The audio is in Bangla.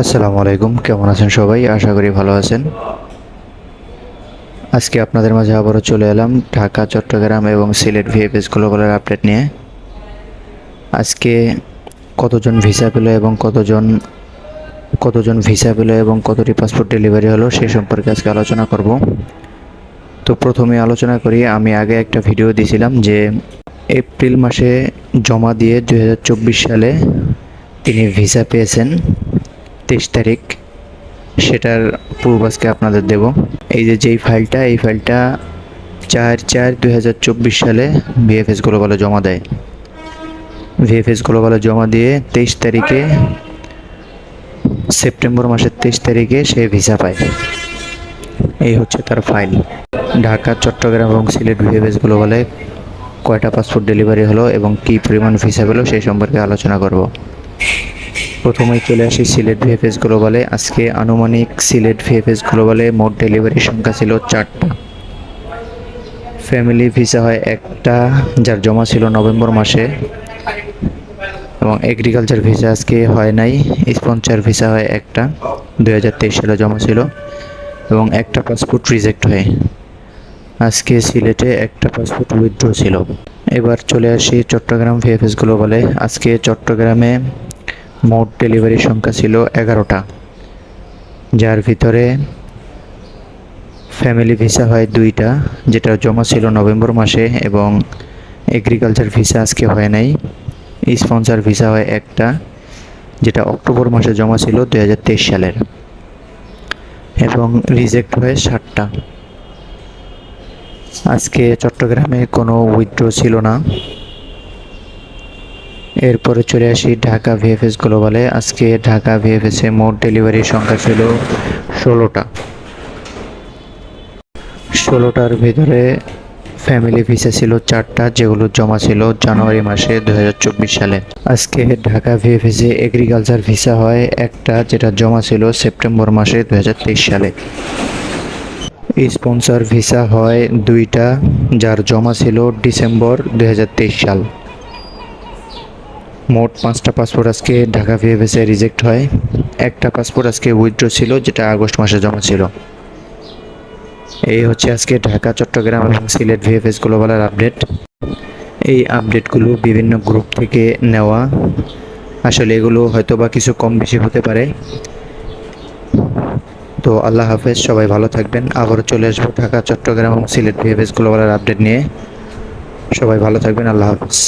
আসসালামু আলাইকুম, কেমন আছেন সবাই? আশা করি ভালো আছেন। আজকে আপনাদের মাঝে আবারও চলে এলাম ঢাকা, চট্টগ্রাম এবং সিলেট ভিএফএস গ্লোবালের আপডেট নিয়ে। আজকে কতজন ভিসা পেল এবং কতজন ভিসা পেল এবং কতটি পাসপোর্ট ডেলিভারি হলো সেই সম্পর্কে আজকে আলোচনা করব। তো প্রথমে আলোচনা করি, আমি আগে একটা ভিডিও দিয়েছিলাম যে এপ্রিল মাসে জমা দিয়ে 2024 সালে তিনি ভিসা পেয়েছেন 23 তারিখ, সেটার প্রুফ আজকে আপনাদের দেব। এই যেই ফাইলটা, এই ফাইলটা 4/4/2024 সালে ভিএফএস গ্লোবালে জমা দেয়। ভিএফএস গ্লোবালে জমা দিয়ে 23 তারিখে, সেপ্টেম্বর মাসের 23 তারিখে সে ভিসা পায়। এই হচ্ছে তার ফাইল। ঢাকা, চট্টগ্রাম এবং সিলেট ভিএফএস গ্লোবালে কয়টা পাসপোর্ট ডেলিভারি হলো এবং কী পরিমাণ ভিসা পেলো সেই সম্পর্কে আলোচনা করব। প্রথমেই চলে আসি সিলেট ভিএফএস গ্লোবালে। আজকে আনুমানিক সিলেট ভিএফএস গ্লোবালে মোট ডেলিভারি সংখ্যা ছিল 4টা। ফ্যামিলি ভিসা হয় একটা, যার জমা ছিল নভেম্বর মাসে, এবং এগ্রিকালচার ভিসা আজকে হয় নাই। স্পন্সর ভিসা হয় একটা, 2023 সালে জমা ছিল, এবং একটা পাসপোর্ট রিজেক্ট হয়। আজকে সিলেটে একটা পাসপোর্ট উইথড্র ছিল। এবার চলে আসি চট্টগ্রাম ভিএফএস গ্লোবালে। আজকে চট্টগ্রামে মোট ডেলিভারি সংখ্যা ছিল 11টা, যার ভিতরে ফ্যামিলি ভিসা হয় 2টা, যেটা জমা ছিল নভেম্বর মাসে, এবং এগ্রিকালচার ভিসা আজকে হয় নাই। স্পন্সর ভিসা হয় একটা, যেটা অক্টোবর মাসে জমা ছিল 2023 সালের, এবং রিজেক্ট হয় 7টা। আজকে চট্টগ্রামে কোনো উইথড্র ছিল না। এরপরে চলে আসি ঢাকা ভিএফএস গ্লোবালে। আজকে ঢাকা ভিএফএসে মোট ডেলিভারির সংখ্যা ছিল 16টা। 16টার ভিতরে ফ্যামিলি ভিসা ছিল 4টা, যেগুলো জমা ছিল জানুয়ারি মাসে 2024 সালে। আজকে ঢাকা ভিএফএসে এগ্রিকালচার ভিসা হয় একটা, যেটা জমা ছিল সেপ্টেম্বর মাসে 2023 সালে। স্পন্সর ভিসা হয় 2টা, যার জমা ছিল ডিসেম্বর 2023 সাল। মোট 5টা পাসপোর্ট আজকে ঢাকা ভিএফএসে রিজেক্ট হয়। একটা পাসপোর্ট আজকে উইথড্র ছিল, যেটা আগস্ট মাসে জমা ছিল। এই হচ্ছে আজকে ঢাকা, চট্টগ্রাম এবং সিলেট ভিএফএস গ্লোবালের আপডেট। এই আপডেটগুলো বিভিন্ন গ্রুপ থেকে নেওয়া, আসলে এগুলো হয়তো বা কিছু কম বেশি হতে পারে। তো আল্লাহ হাফেজ, সবাই ভালো থাকবেন। আবারও চলে আসবো ঢাকা, চট্টগ্রাম এবং সিলেট ভিএফএস গ্লোবালের আপডেট নিয়ে। সবাই ভালো থাকবেন, আল্লাহ হাফেজ।